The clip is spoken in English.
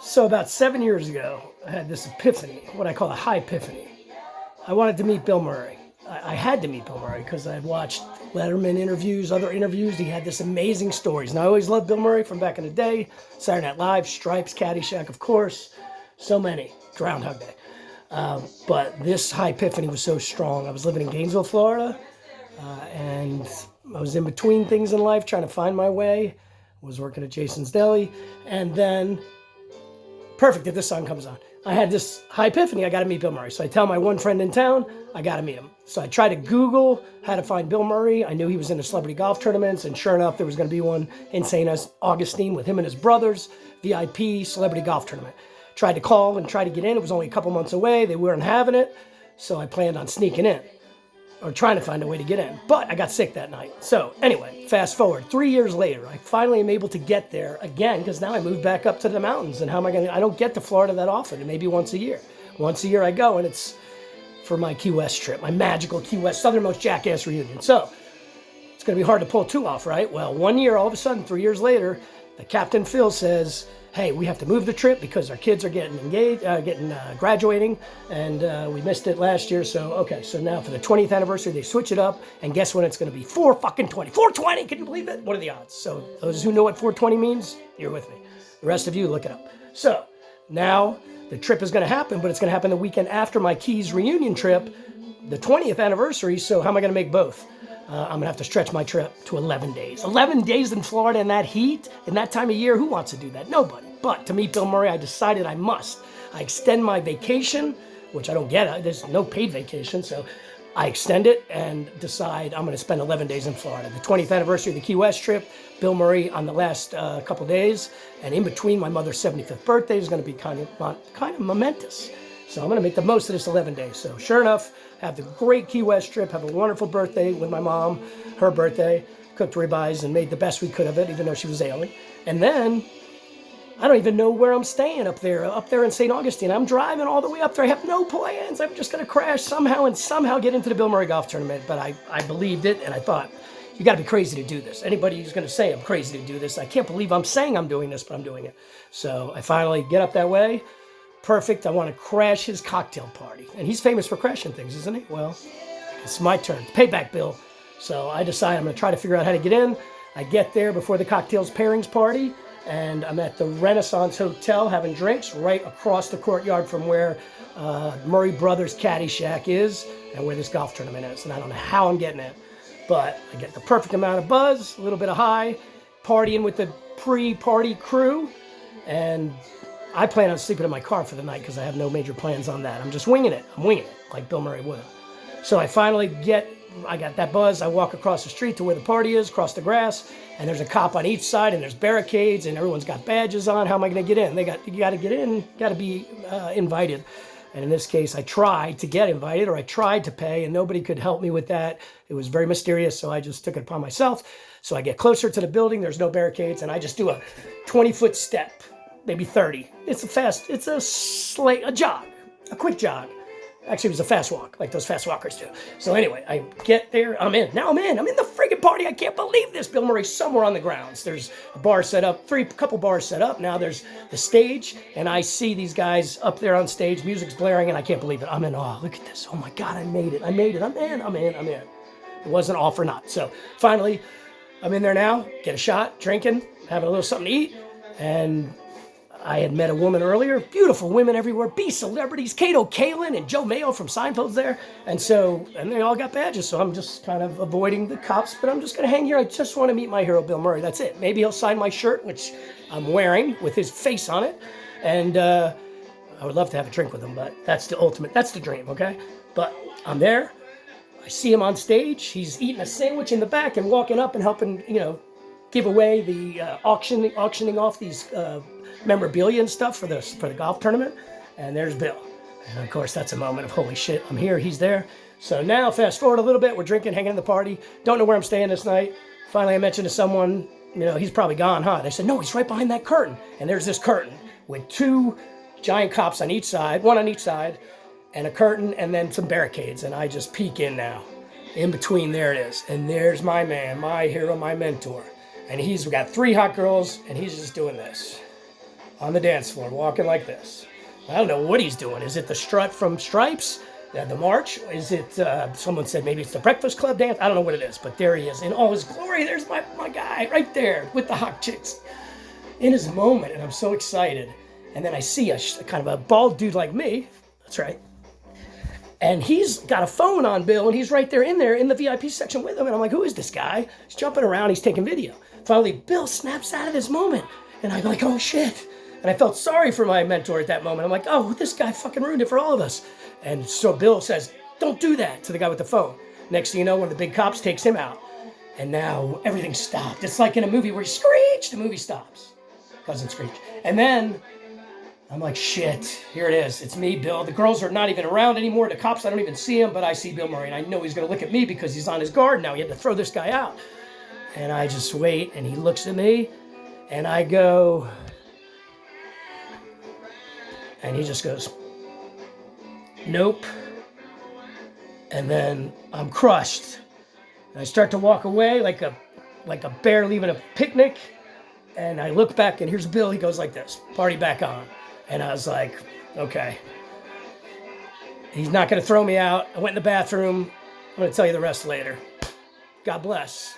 So about 7 years ago, I had this epiphany, what I call a high epiphany. I wanted to meet Bill Murray. I had to meet Bill Murray because I had watched Letterman interviews, other interviews. He had this amazing stories. And I always loved Bill Murray from back in the day. Saturday Night Live, Stripes, Caddyshack, of course. So many. Groundhog Day. But this high epiphany was so strong. I was living in Gainesville, Florida, and I was in between things in life, trying to find my way. I was working at Jason's Deli, and then perfect that this song comes on. I had this high epiphany, I got to meet Bill Murray. So I tell my one friend in town, I got to meet him. So I tried to Google how to find Bill Murray. I knew he was in the celebrity golf tournaments, and sure enough, there was going to be one in St. Augustine with him and his brothers, VIP celebrity golf tournament. Tried to call and try to get in. It was only a couple months away. They weren't having it, so I planned on sneaking in, or trying to find a way to get in. But I got sick that night. So anyway, fast forward 3 years later, I finally am able to get there again because now I moved back up to the mountains. And how am I going to? I don't get to Florida that often. Maybe once a year. Once a year I go, and it's for my Key West trip, my magical Key West Southernmost Jackass reunion. So it's going to be hard to pull two off, right? Well, 1 year, all of a sudden, 3 years later, the Captain Phil says, hey, we have to move the trip because our kids are getting engaged, graduating, and we missed it last year. So, okay, so now for the 20th anniversary, they switch it up, and guess when it's going to be? 420. Can you believe it? What are the odds? So those who know what 420 means, you're with me. The rest of you, look it up. So now the trip is going to happen, but it's going to happen the weekend after my Keys reunion trip, the 20th anniversary. So how am I going to make both? I'm going to have to stretch my trip to 11 days. 11 days in Florida in that heat, in that time of year, who wants to do that? Nobody. But to meet Bill Murray, I decided I must. I extend my vacation, which I don't get. There's no paid vacation, so I extend it and decide I'm going to spend 11 days in Florida. The 20th anniversary of the Key West trip, Bill Murray on the last couple days, and in between my mother's 75th birthday is going to be kind of momentous. So I'm going to make the most of this 11 days. So sure enough, have the great Key West trip, have a wonderful birthday with my mom, her birthday, cooked ribeyes and made the best we could of it, even though she was ailing. And then I don't even know where I'm staying up there in St. Augustine. I'm driving all the way up there. I have no plans. I'm just going to crash somehow get into the Bill Murray golf tournament. But I believed it, and I thought, you got to be crazy to do this. Anybody who's going to say I'm crazy to do this, I can't believe I'm saying I'm doing this, but I'm doing it. So I finally get up that way. Perfect. I want to crash his cocktail party. And he's famous for crashing things, isn't he? Well, it's my turn. Payback, Bill. So I decide I'm going to try to figure out how to get in. I get there before the cocktails pairings party, and I'm at the Renaissance Hotel having drinks right across the courtyard from where Murray Brothers Caddyshack is and where this golf tournament is. And I don't know how I'm getting it, but I get the perfect amount of buzz, a little bit of high, partying with the pre-party crew, and I plan on sleeping in my car for the night because I have no major plans on that. I'm just winging it. I'm winging it like Bill Murray would. So I finally I got that buzz. I walk across the street to where the party is, across the grass, and there's a cop on each side, and there's barricades, and everyone's got badges on. How am I going to get in? You got to get in, got to be invited. And in this case, I tried to get invited, or I tried to pay, and nobody could help me with that. It was very mysterious, so I just took it upon myself. So I get closer to the building. There's no barricades, and I just do a 20-foot step. Maybe 30. It's a jog, a quick jog. Actually, it was a fast walk, like those fast walkers do. So anyway, I get there, I'm in. Now I'm in the friggin' party. I can't believe this. Bill Murray's somewhere on the grounds. There's a bar set up, couple bars set up. Now there's the stage, and I see these guys up there on stage. Music's blaring, and I can't believe it. I'm in awe. Look at this. Oh my God, I made it. I'm in. It wasn't all for naught. So finally, I'm in there now, get a shot, drinking, having a little something to eat, and I had met a woman earlier, beautiful women everywhere, B-celebrities, Kato Kalin and Joe Mayo from Seinfeld's there. And they all got badges, so I'm just kind of avoiding the cops, but I'm just going to hang here. I just want to meet my hero, Bill Murray. That's it. Maybe he'll sign my shirt, which I'm wearing with his face on it. And I would love to have a drink with him, but that's the dream, okay? But I'm there. I see him on stage. He's eating a sandwich in the back and walking up and helping, give away the auctioning off these memorabilia and stuff for the golf tournament. And there's Bill. And of course, that's a moment of holy shit. I'm here, he's there. So now, fast forward a little bit, we're drinking, hanging in the party. Don't know where I'm staying this night. Finally, I mentioned to someone, he's probably gone, huh? They said, no, he's right behind that curtain. And there's this curtain with two giant cops on each side, one on each side, and a curtain, and then some barricades. And I just peek in now. In between, there it is. And there's my man, my hero, my mentor. And we got three hot girls, and he's just doing this. on the dance floor, walking like this. I don't know what he's doing. Is it the strut from Stripes? The march? Is it, someone said maybe it's the Breakfast Club dance? I don't know what it is, but there he is in all his glory. There's my guy right there with the hot chicks in his moment, and I'm so excited. And then I see a kind of a bald dude like me. That's right. And he's got a phone on Bill, and he's right there in the VIP section with him. And I'm like, who is this guy? He's jumping around. He's taking video. Finally, Bill snaps out of this moment. And I'm like, oh, shit. And I felt sorry for my mentor at that moment. I'm like, oh, this guy fucking ruined it for all of us. And so Bill says, don't do that to the guy with the phone. Next thing you know, one of the big cops takes him out. And now everything stopped. It's like in a movie where you screech, the movie stops. Cousin Screech. And then I'm like, shit, here it is. It's me, Bill. The girls are not even around anymore. The cops, I don't even see him, but I see Bill Murray. And I know he's going to look at me because he's on his guard now. He had to throw this guy out. And I just wait, and he looks at me, and I go, and he just goes, nope. And then I'm crushed. And I start to walk away like a bear leaving a picnic. And I look back, and here's Bill. He goes like this, party back on. And I was like, okay. He's not going to throw me out. I went in the bathroom. I'm going to tell you the rest later. God bless.